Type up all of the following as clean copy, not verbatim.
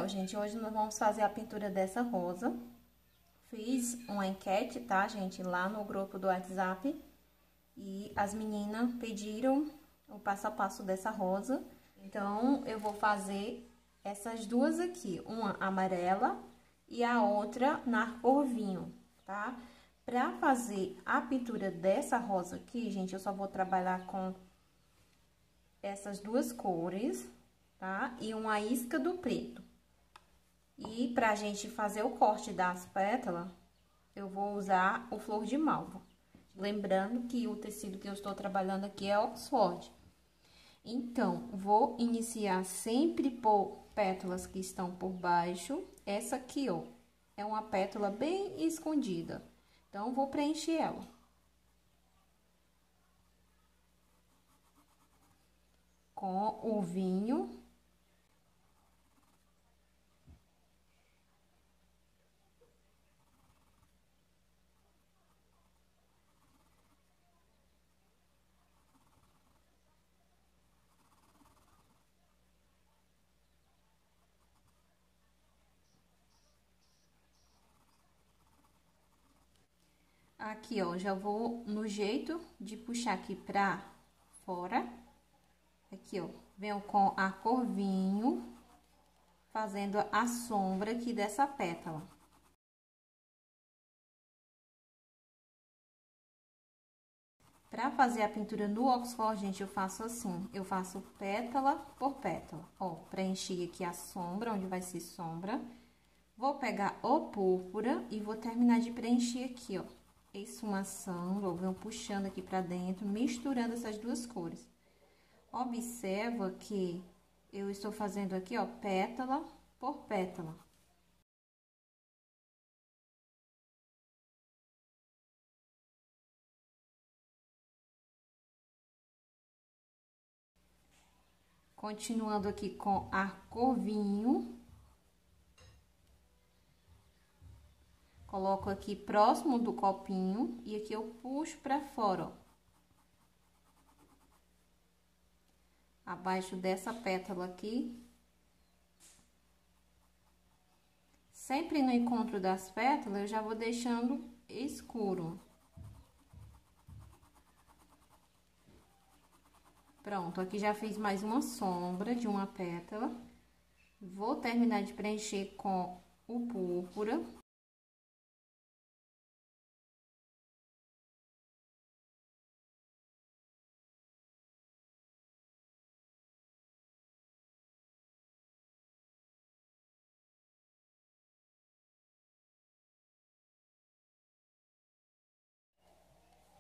ó, gente, hoje nós vamos fazer a pintura dessa rosa. Fiz uma enquete, tá, gente, lá no grupo do WhatsApp. E as meninas pediram o passo a passo dessa rosa. Então, eu vou fazer essas duas aqui, uma amarela e a outra na cor vinho, tá? Pra fazer a pintura dessa rosa aqui, gente, eu só vou trabalhar com essas duas cores, tá? E uma isca do preto. E pra gente fazer o corte das pétalas, eu vou usar o flor de malva. Lembrando que o tecido que eu estou trabalhando aqui é Oxford. Então, vou iniciar sempre por pétalas que estão por baixo. Essa aqui, ó, é uma pétala bem escondida. Então, vou preencher ela. Com o vinho. Aqui, ó, já vou no jeito de puxar aqui pra fora. Aqui, ó, venho com a cor vinho, fazendo a sombra aqui dessa pétala. Pra fazer a pintura no Oxford, gente, eu faço assim, eu faço pétala por pétala. Ó, preenchi aqui a sombra, onde vai ser sombra. Vou pegar o púrpura e vou terminar de preencher aqui, ó, esfumaçando, ó, venho puxando aqui pra dentro, misturando essas duas cores. Observa que eu estou fazendo aqui, ó, pétala por pétala. Continuando aqui com a cor vinho. Coloco aqui próximo do copinho e aqui eu puxo pra fora, ó. Abaixo dessa pétala aqui. Sempre no encontro das pétalas, eu já vou deixando escuro. Pronto, aqui já fiz mais uma sombra de uma pétala. Vou terminar de preencher com o púrpura.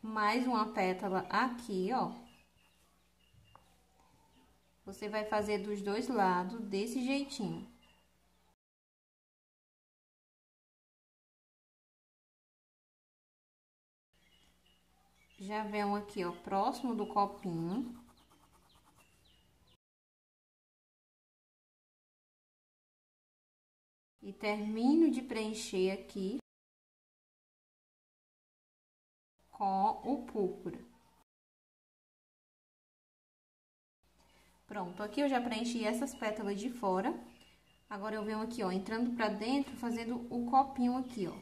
Mais uma pétala aqui, ó. Você vai fazer dos dois lados desse jeitinho. Já venho aqui, ó, próximo do copinho. E termino de preencher aqui com o púrpura. Pronto, aqui eu já preenchi essas pétalas de fora. Agora, eu venho aqui, ó, entrando pra dentro, fazendo o copinho aqui, ó.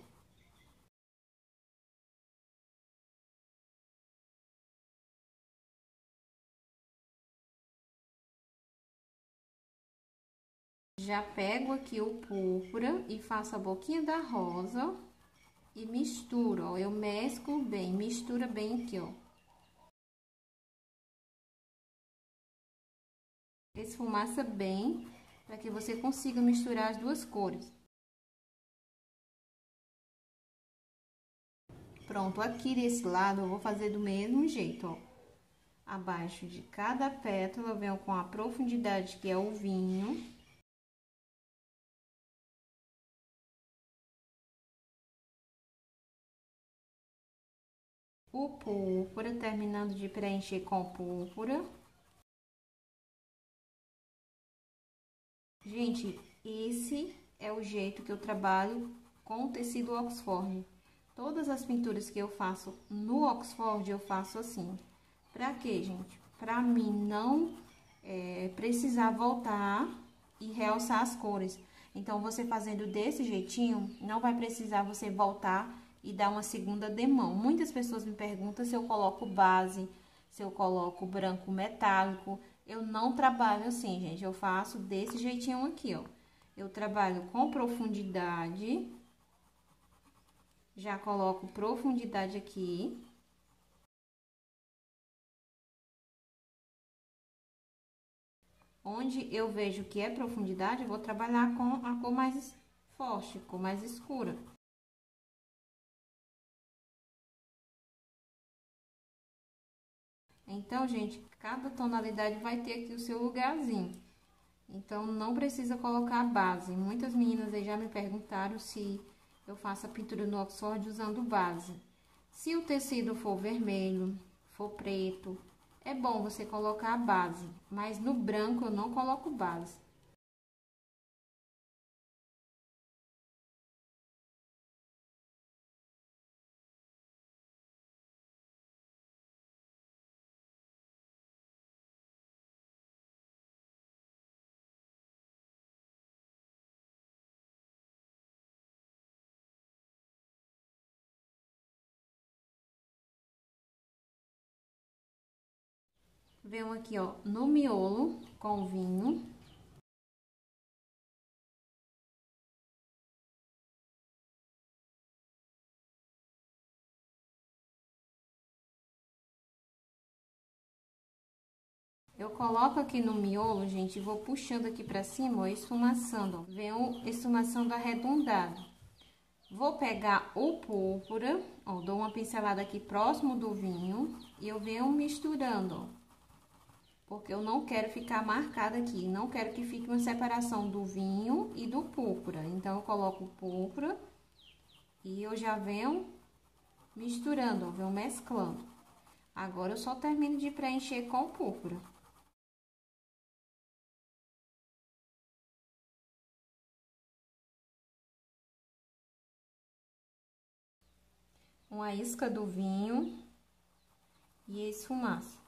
Já pego aqui o púrpura e faço a boquinha da rosa e misturo, ó. Eu mesclo bem, mistura bem aqui, ó. Esfumaça bem, para que você consiga misturar as duas cores. Pronto, aqui desse lado eu vou fazer do mesmo jeito, ó. Abaixo de cada pétala, eu venho com a profundidade que é o vinho. O púrpura, terminando de preencher com púrpura. Gente, esse é o jeito que eu trabalho com o tecido Oxford. Todas as pinturas que eu faço no Oxford, eu faço assim. Pra quê, gente? Pra mim não precisar voltar e realçar as cores. Então, você fazendo desse jeitinho, não vai precisar você voltar e dar uma segunda demão. Muitas pessoas me perguntam se eu coloco base, se eu coloco branco metálico. Eu não trabalho assim, gente. Eu faço desse jeitinho aqui, ó. Eu trabalho com profundidade. Já coloco profundidade aqui. Onde eu vejo que é profundidade, eu vou trabalhar com a cor mais forte, cor mais escura. Então, gente, cada tonalidade vai ter aqui o seu lugarzinho. Então, não precisa colocar a base. Muitas meninas aí já me perguntaram se eu faço a pintura no Oxford usando base. Se o tecido for vermelho, for preto, é bom você colocar a base, mas no branco eu não coloco base. Venho aqui, ó, no miolo com vinho. Eu coloco aqui no miolo, gente, e vou puxando aqui pra cima, ó, esfumaçando, ó. Venho esfumaçando arredondado. Vou pegar o púrpura, ó, dou uma pincelada aqui próximo do vinho e eu venho misturando, ó. Porque eu não quero ficar marcada aqui, não quero que fique uma separação do vinho e do púrpura. Então, eu coloco o púrpura e eu já venho misturando, ó, venho mesclando. Agora, eu só termino de preencher com o púrpura. Uma isca do vinho e esfumaça.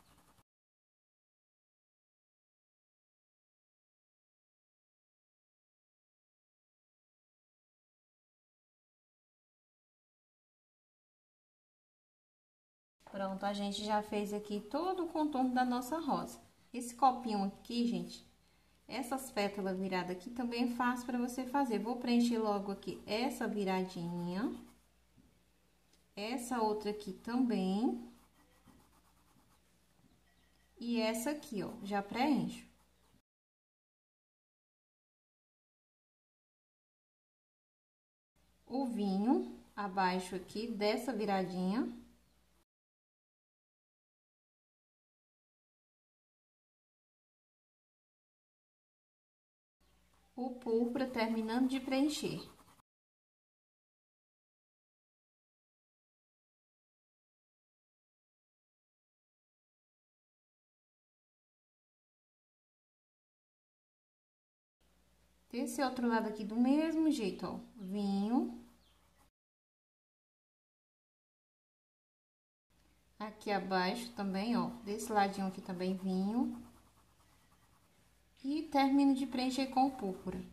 Pronto, a gente já fez aqui todo o contorno da nossa rosa. Esse copinho aqui, gente, essas pétalas viradas aqui também é fácil para você fazer. Vou preencher logo aqui essa viradinha. Essa outra aqui também. E essa aqui, ó, já preencho. O vinho abaixo aqui dessa viradinha. O púrpura terminando de preencher. Desse outro lado aqui do mesmo jeito, ó, vinho. Aqui abaixo também, ó, desse ladinho aqui também vinho. E termino de preencher com o púrpura.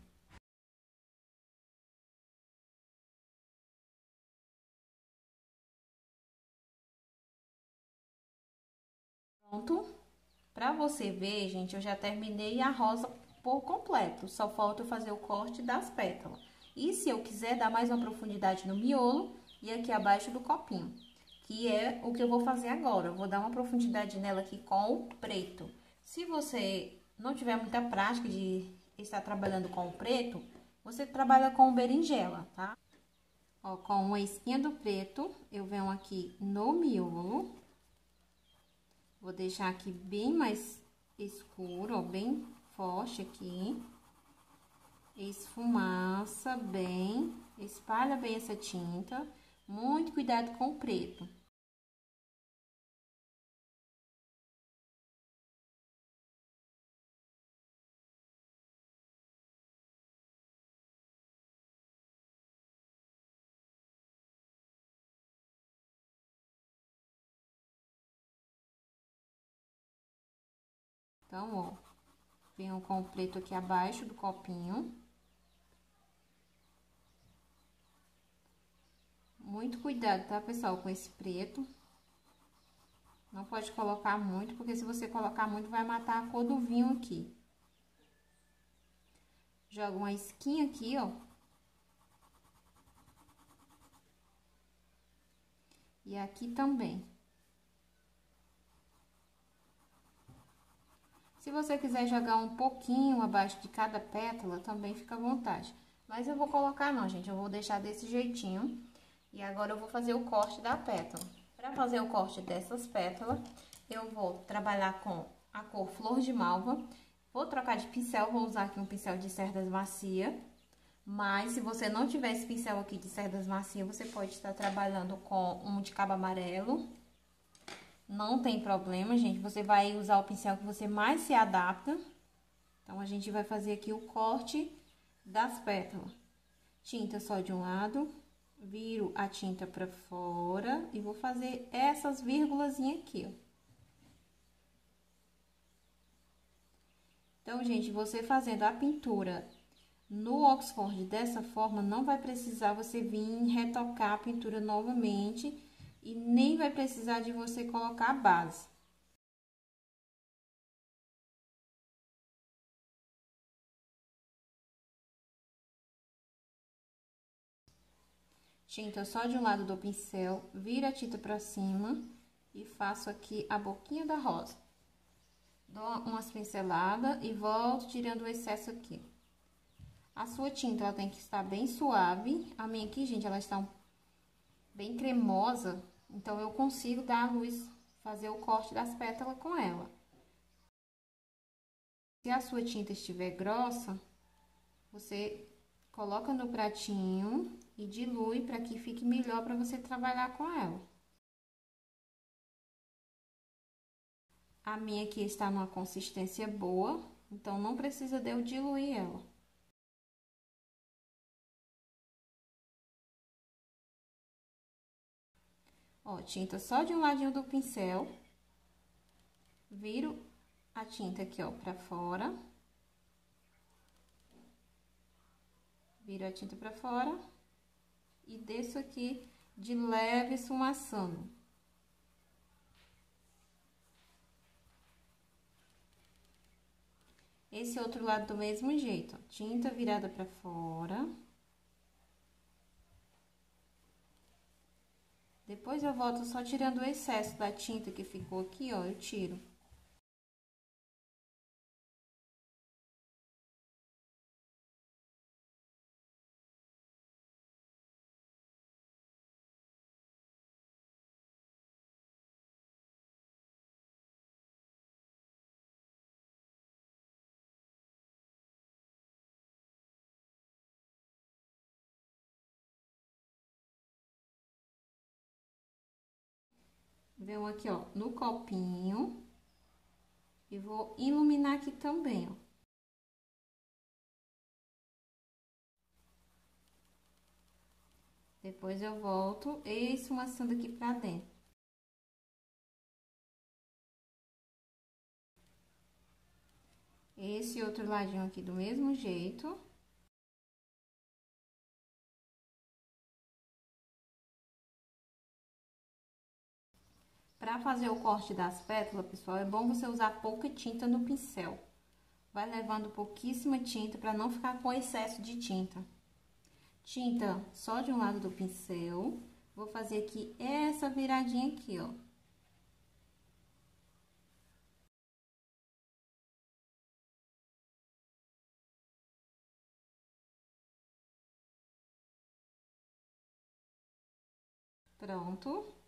Pronto. Pra você ver, gente, eu já terminei a rosa por completo. Só falta eu fazer o corte das pétalas. E se eu quiser dar mais uma profundidade no miolo e aqui abaixo do copinho, que é o que eu vou fazer agora. Eu vou dar uma profundidade nela aqui com o preto. Se você não tiver muita prática de estar trabalhando com o preto, você trabalha com berinjela, tá? Ó, com uma espinha do preto, eu venho aqui no miolo. Vou deixar aqui bem mais escuro, ó, bem forte aqui. Esfumaça bem, espalha bem essa tinta. Muito cuidado com o preto. Então, ó, venho com o preto aqui abaixo do copinho. Muito cuidado, tá, pessoal, com esse preto. Não pode colocar muito, porque se você colocar muito, vai matar a cor do vinho aqui. Joga uma isquinha aqui, ó. E aqui também. Se você quiser jogar um pouquinho abaixo de cada pétala, também fica à vontade. Mas eu vou colocar não, gente, eu vou deixar desse jeitinho. E agora eu vou fazer o corte da pétala. Para fazer o corte dessas pétalas, eu vou trabalhar com a cor Flor de Malva. Vou trocar de pincel, vou usar aqui um pincel de cerdas macia. Mas, se você não tiver esse pincel aqui de cerdas macia, você pode estar trabalhando com um de cabo amarelo. Não tem problema, gente. Você vai usar o pincel que você mais se adapta. Então, a gente vai fazer aqui o corte das pétalas. Tinta só de um lado. Viro a tinta pra fora e vou fazer essas vírgulazinhas aqui, ó. Então, gente, você fazendo a pintura no Oxford dessa forma, não vai precisar você vir retocar a pintura novamente e nem vai precisar de você colocar a base. Tinta só de um lado do pincel, vira a tinta pra cima e faço aqui a boquinha da rosa. Dou umas pinceladas e volto tirando o excesso aqui. A sua tinta, ela tem que estar bem suave. A minha aqui, gente, ela está bem cremosa, então eu consigo dar a luz, fazer o corte das pétalas com ela. Se a sua tinta estiver grossa, você coloca no pratinho e dilui para que fique melhor para você trabalhar com ela. A minha aqui está numa consistência boa, então não precisa de eu diluir ela. Ó, tinta só de um ladinho do pincel. Viro a tinta aqui, ó, pra fora. Viro a tinta pra fora. E desço aqui de leve esfumaçando. Esse outro lado do mesmo jeito, ó. Tinta virada pra fora. Depois eu volto só tirando o excesso da tinta que ficou aqui, ó, eu tiro. Venho aqui, ó, no copinho e vou iluminar aqui também, ó. Depois eu volto esfumaçando aqui pra dentro. Esse outro ladinho aqui do mesmo jeito. Para fazer o corte das pétalas, pessoal, é bom você usar pouca tinta no pincel. Vai levando pouquíssima tinta para não ficar com excesso de tinta. Tinta só de um lado do pincel. Vou fazer aqui essa viradinha aqui, ó. Pronto.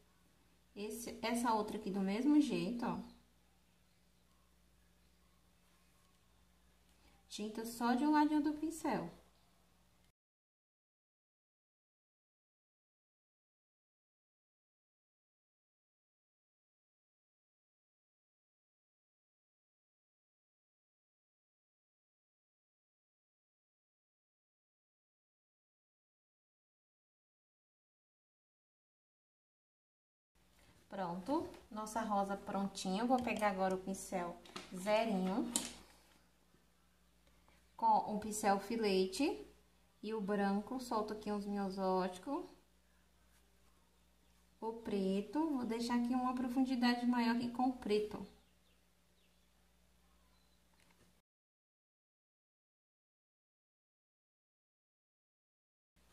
Essa outra aqui do mesmo jeito, ó. Tinta só de um ladinho do pincel. Pronto, nossa rosa prontinha. Eu vou pegar agora o pincel zerinho com um pincel filete e o branco. Solto aqui uns meus óticos. o preto, vou deixar aqui uma profundidade maior aqui com o preto.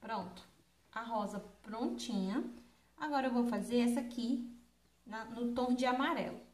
Pronto, a rosa prontinha. Agora, eu vou fazer essa aqui no tom de amarelo.